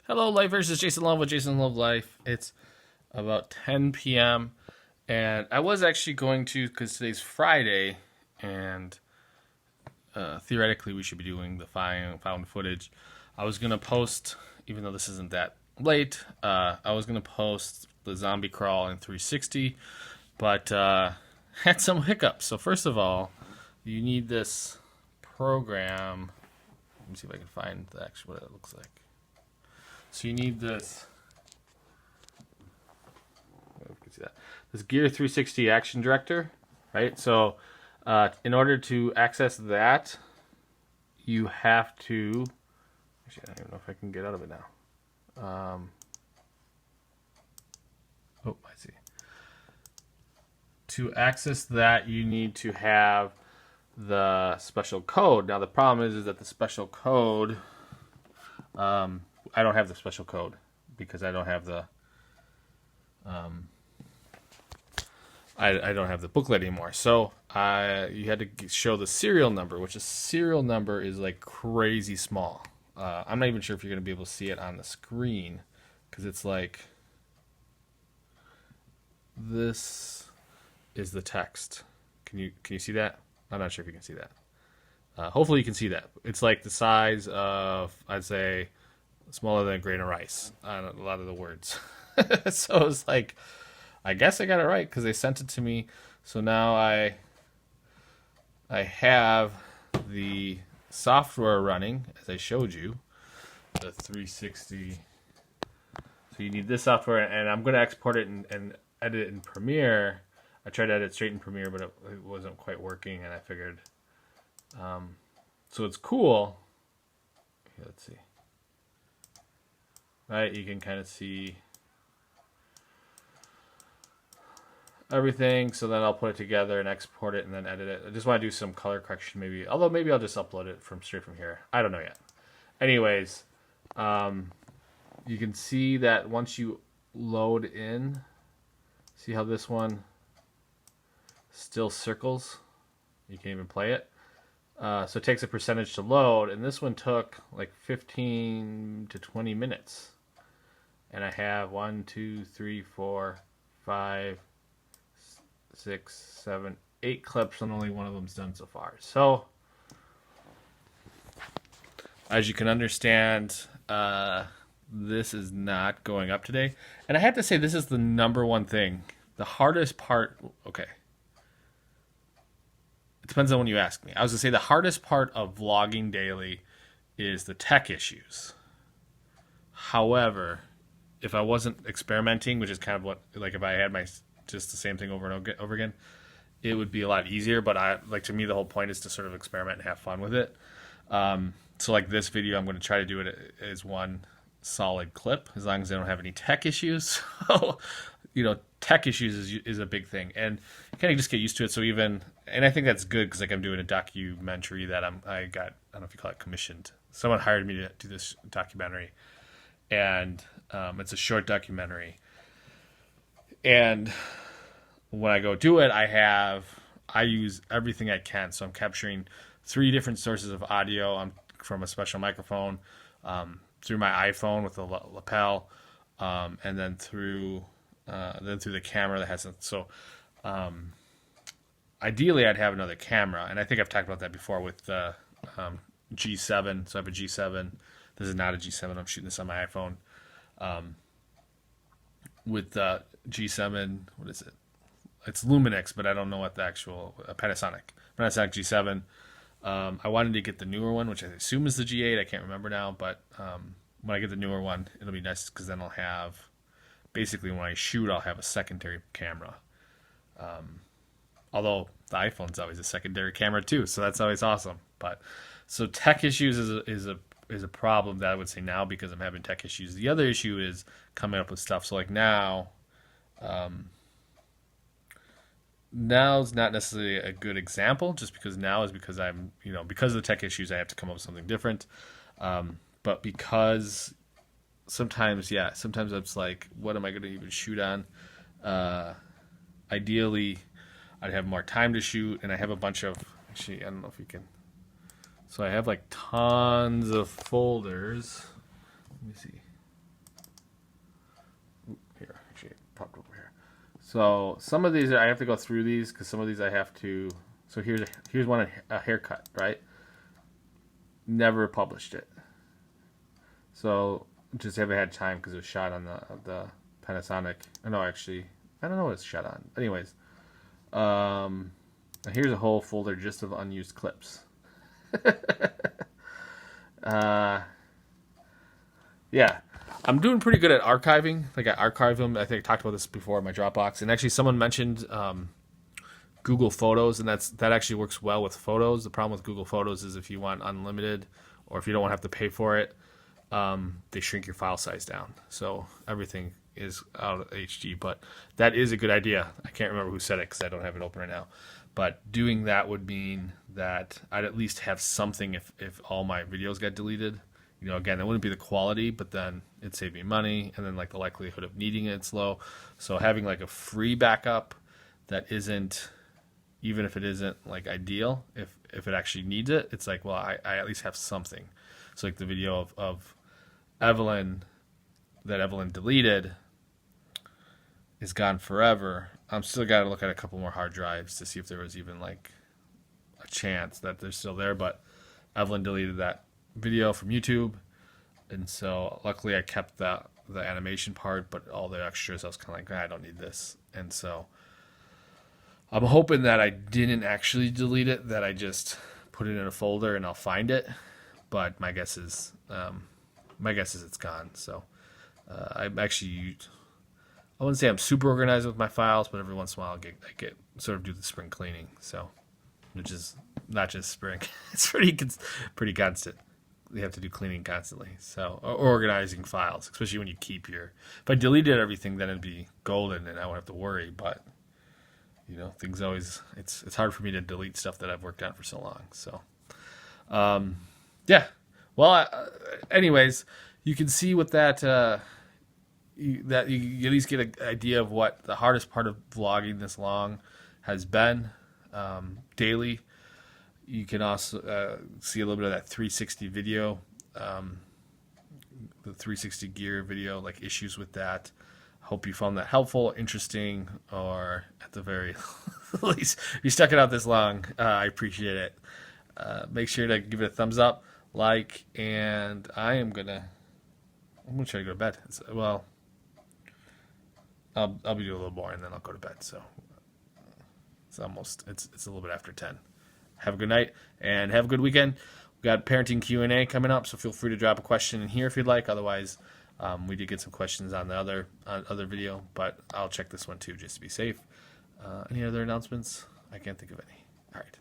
Hello, Lifers. It's Jason Love with Jason Love Life. It's about 10 p.m. And I was actually going to, because today's Friday, and theoretically we should be doing the found footage. I was going to post, even though this isn't that late, I was going to post the zombie crawl in 360, but had some hiccups. So first of all, you need this program. Let me see if I can find what it looks like. So you need this. You can see that. This Gear 360 Action Director, right? So in order to access that, you have to. Actually, I don't even know if I can get out of it now. Oh, I see. To access that, you need to have the special code. Now the problem is that the special code. I don't have the special code because I don't have the I don't have the booklet anymore. So you had to show the serial number, which the serial number is like crazy small. I'm not even sure if you're going to be able to see it on the screen because it's like this is the text. Can you see that? I'm not sure if you can see that. Hopefully you can see that. It's like the size of, I'd say, smaller than a grain of rice on a lot of the words. So it's like, I guess I got it right because they sent it to me. So now I have the software running as I showed you, the 360. So you need this software, and I'm going to export it and edit it in Premiere. I tried to edit straight in Premiere, but it wasn't quite working, and I figured. So it's cool. Okay, let's see. Right, you can kind of see everything. So then I'll put it together and export it and then edit it. I just want to do some color correction, maybe. Although maybe I'll just upload it straight from here. I don't know yet. Anyways, you can see that once you load in, see how this one still circles. You can't even play it. So it takes a percentage to load, and this one took like 15 to 20 minutes. And I have 1, 2, 3, 4, 5, 6, 7, 8 clips, and only one of them's done so far. So, as you can understand, this is not going up today. And I have to say, this is the number one thing. The hardest part, okay. It depends on when you ask me. I was going to say the hardest part of vlogging daily is the tech issues. However, if I wasn't experimenting, which is kind of what, like if I had just the same thing over and over again, it would be a lot easier. But to me, the whole point is to sort of experiment and have fun with it. So like this video, I'm going to try to do it as one solid clip, as long as I don't have any tech issues. So, tech issues is a big thing, and you kind of just get used to it. So and I think that's good because like I'm doing a documentary that I don't know if you call it commissioned. Someone hired me to do this documentary, and it's a short documentary. And when I go do it, I use everything I can. So I'm capturing 3 different sources of audio from a special microphone, through my iPhone with a lapel, and then through the camera that has it. So ideally I'd have another camera, and I think I've talked about that before with the G7. So I have a G7. This is not a G7. I'm shooting this on my iPhone. With the G7, what is it? It's Luminix, but I don't know what the actual Panasonic G7. I wanted to get the newer one, which I assume is the G8. I can't remember now, but when I get the newer one, it'll be nice because then I'll have, basically when I shoot, I'll have a secondary camera. Although the iPhone's always a secondary camera too, so that's always awesome. But so tech issues is a problem that I would say now because I'm having tech issues. The other issue is coming up with stuff. So like now's not necessarily a good example, just because now is because I'm, because of the tech issues, I have to come up with something different. But because sometimes it's like, what am I going to even shoot on? Ideally, I'd have more time to shoot, and I have a bunch of, actually, I don't know if you can. So I have like tons of folders. Let me see. popped over here. So some of these I have to go through these because some of these I have to. So here's one, a haircut, right? Never published it. So just haven't had time because it was shot on the Panasonic. No, actually, I don't know what it's shot on. Anyways, here's a whole folder just of unused clips. Yeah, I'm doing pretty good at archiving. Like I archive them. I think I talked about this before in my Dropbox. And actually, someone mentioned Google Photos, and that actually works well with photos. The problem with Google Photos is if you want unlimited, or if you don't want to have to pay for it, they shrink your file size down. So everything is out of HD. But that is a good idea. I can't remember who said it because I don't have it open right now. But doing that would mean that I'd at least have something if all my videos got deleted. You know, again, it wouldn't be the quality, but then it'd save me money, and then like the likelihood of needing it's low. So having like a free backup that isn't, even if it isn't like ideal, if it actually needs it, it's like, well, I at least have something. So like the video of Evelyn that Evelyn deleted is gone forever. I'm still got to look at a couple more hard drives to see if there was even like a chance that they're still there. But Evelyn deleted that video from YouTube, and so luckily I kept the animation part, but all the extras I was kind of like, I don't need this. And so I'm hoping that I didn't actually delete it, that I just put it in a folder and I'll find it. But my guess is it's gone. So I'm actually, I wouldn't say I'm super organized with my files, but every once in a while I get sort of do the spring cleaning. So, which is not just spring, it's pretty constant. You have to do cleaning constantly. So, or organizing files, especially when you keep your. If I deleted everything, then it'd be golden, and I wouldn't have to worry. But you know, things always. It's hard for me to delete stuff that I've worked on for so long. So, yeah. Well, anyways, you can see with that. You at least get an idea of what the hardest part of vlogging this long has been daily. You can also see a little bit of that 360 video, the 360 gear video, like issues with that. Hope you found that helpful, interesting, or at the very least, if you stuck it out this long, I appreciate it. Make sure to give it a thumbs up, like, and I'm gonna try to go to bed. I'll be doing a little more, and then I'll go to bed. So it's a little bit after 10. Have a good night and have a good weekend. We've got parenting Q&A coming up, so feel free to drop a question in here if you'd like. Otherwise, we did get some questions on the other video, but I'll check this one too just to be safe. Any other announcements? I can't think of any. All right.